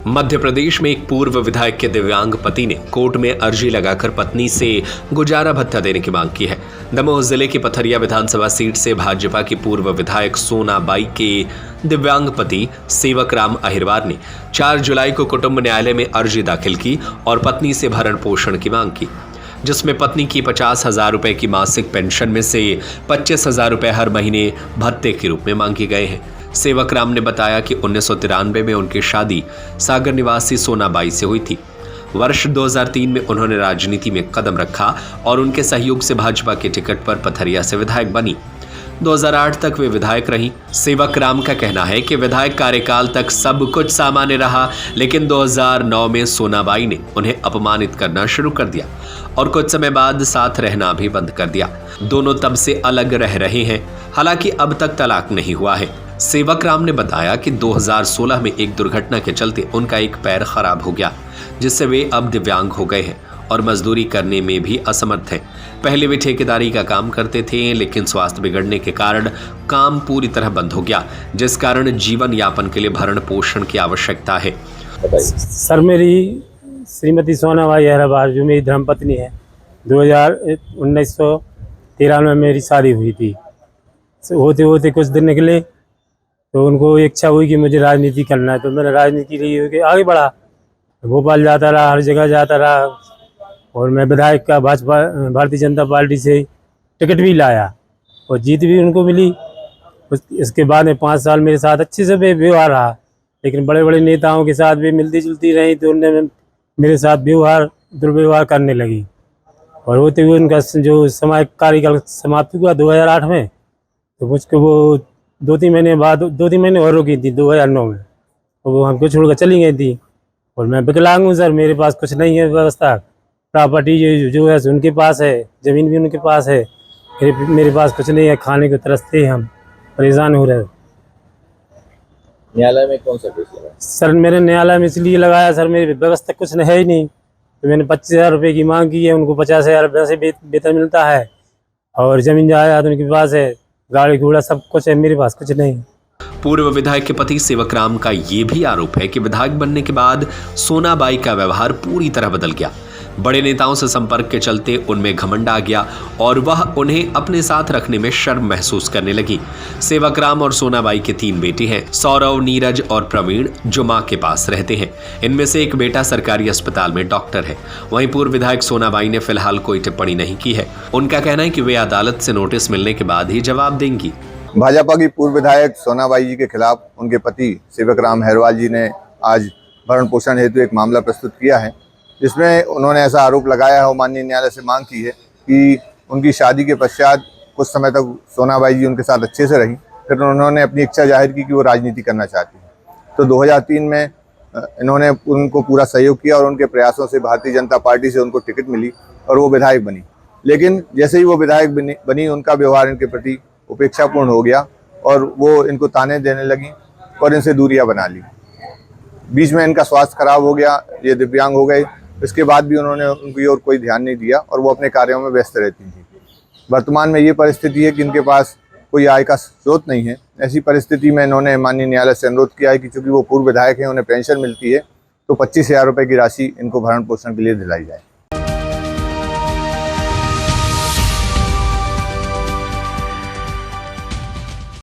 मध्य प्रदेश में एक पूर्व विधायक के दिव्यांग पति ने कोर्ट में अर्जी लगाकर पत्नी से गुजारा भत्ता देने की मांग की है। दमोह जिले की पथरिया विधानसभा सीट से भाजपा की पूर्व विधायक सोना बाई के दिव्यांग पति सेवक राम अहिरवार ने 4 जुलाई को कुटुंब न्यायालय में अर्जी दाखिल की और पत्नी से भरण पोषण की मांग की, जिसमें पत्नी की 50,000 रुपए की मासिक पेंशन में से 25,000 रुपए हर महीने भत्ते के रूप में मांगे गए हैं। सेवक राम ने बताया कि 1993 में उनकी शादी सागर निवासी सोना बाई से हुई थी। वर्ष 2003 में उन्होंने राजनीति में कदम रखा और उनके सहयोग से भाजपा के टिकट पर पथरिया से विधायक बनी। 2008 तक वे विधायक रहीं। सेवक राम का कहना है कि विधायक कार्यकाल तक सब कुछ सामान्य रहा, लेकिन 2009 में सोना बाई ने उन्हें अपमानित करना शुरू कर दिया और कुछ समय बाद साथ रहना भी बंद कर दिया। दोनों तब से अलग रह रहे हैं, हालांकि अब तक तलाक नहीं हुआ है। सेवक राम ने बताया कि 2016 में एक दुर्घटना के चलते उनका एक पैर खराब हो गया, जिससे वे अब दिव्यांग हो गए हैं और मजदूरी करने में भी असमर्थ हैं। पहले वे ठेकेदारी का काम करते थे, लेकिन स्वास्थ्य बिगड़ने के कारण काम पूरी तरह बंद हो गया, जिस कारण जीवन यापन के लिए भरण पोषण की आवश्यकता है। सर, मेरी श्रीमती सोना बाई अहिरवार जो मेरी धर्मपत्नी है, 1913 में मेरी शादी हुई थी। होते होते कुछ दिन निकले तो उनको इच्छा हुई कि मुझे राजनीति करना है, तो मैंने राजनीति के लिए आगे बढ़ा। भोपाल जाता रहा, हर जगह जाता रहा और मैं विधायक का भाजपा भारतीय जनता पार्टी से टिकट भी लाया और जीत भी उनको मिली। इसके बाद में 5 साल मेरे साथ अच्छे से व्यवहार रहा, लेकिन बड़े बड़े नेताओं के साथ भी मिलती जुलती रही तो उन्होंने मेरे साथ दुर्व्यवहार करने लगी और होते हुए उनका जो समय कार्यकाल समाप्त हुआ 2008 में, तो मुझको वो 2-3 महीने और रुकी थी 2009 में, और वो हमको छोड़कर चली गई थी। और मैं विकलांग हूँ सर, मेरे पास कुछ नहीं है व्यवस्था। प्रॉपर्टी जो है उनके पास है, ज़मीन भी उनके पास है, मेरे पास कुछ नहीं है। खाने को तरसते हम परेशान हो रहे। न्यायालय में कौन सा केस लगा? सर, मैंने न्यायालय में इसलिए लगाया सर, मेरी व्यवस्था कुछ है ही नहीं। तो मैंने 25,000 रुपये की मांग की है, उनको 50,000 रुपये से वेतन मिलता है और ज़मीन जायदाद उनके पास है, गाड़ी घोड़ा सब कुछ है, मेरे पास कुछ नहीं। पूर्व विधायक के पति सेवक राम का ये भी आरोप है कि विधायक बनने के बाद सोना बाई का व्यवहार पूरी तरह बदल गया। बड़े नेताओं से संपर्क के चलते उनमें घमंड आ गया और वह उन्हें अपने साथ रखने में शर्म महसूस करने लगी। सेवक राम और सोना बाई के 3 बेटे हैं, सौरव, नीरज और प्रवीण, जो मां के पास रहते हैं। इनमें से एक बेटा सरकारी अस्पताल में डॉक्टर है। वहीं पूर्व विधायक सोना बाई ने फिलहाल कोई टिप्पणी नहीं की है। उनका कहना है कि वे अदालत से नोटिस मिलने के बाद ही जवाब देंगी। भाजपा की पूर्व विधायक सोना बाई जी के खिलाफ उनके पति सेवक राम अहिरवार जी ने आज भरण पोषण हेतु एक मामला प्रस्तुत किया है, जिसमें उन्होंने ऐसा आरोप लगाया है और माननीय न्यायालय से मांग की है कि उनकी शादी के पश्चात कुछ समय तक सोना बाई जी उनके साथ अच्छे से रही, फिर उन्होंने अपनी इच्छा जाहिर की कि वो राजनीति करना चाहती हैं। तो 2003 में इन्होंने उनको पूरा सहयोग किया और उनके प्रयासों से भारतीय जनता पार्टी से उनको टिकट मिली और वो विधायक बनी। लेकिन जैसे ही वो विधायक बनी उनका व्यवहार इनके प्रति उपेक्षापूर्ण हो गया और वो इनको ताने देने लगी और इनसे दूरियां बना ली। बीच में इनका स्वास्थ्य खराब हो गया, ये दिव्यांग हो गए। इसके बाद भी उन्होंने उनकी ओर कोई ध्यान नहीं दिया और वो अपने कार्यों में व्यस्त रहती थी। वर्तमान में ये परिस्थिति है कि इनके पास कोई आय का स्रोत नहीं है। ऐसी परिस्थिति में इन्होंने माननीय न्यायालय से अनुरोध किया है कि चूंकि वो पूर्व विधायक हैं, उन्हें पेंशन मिलती है, तो 25,000 रुपये की राशि इनको भरण पोषण के लिए दिलाई जाए।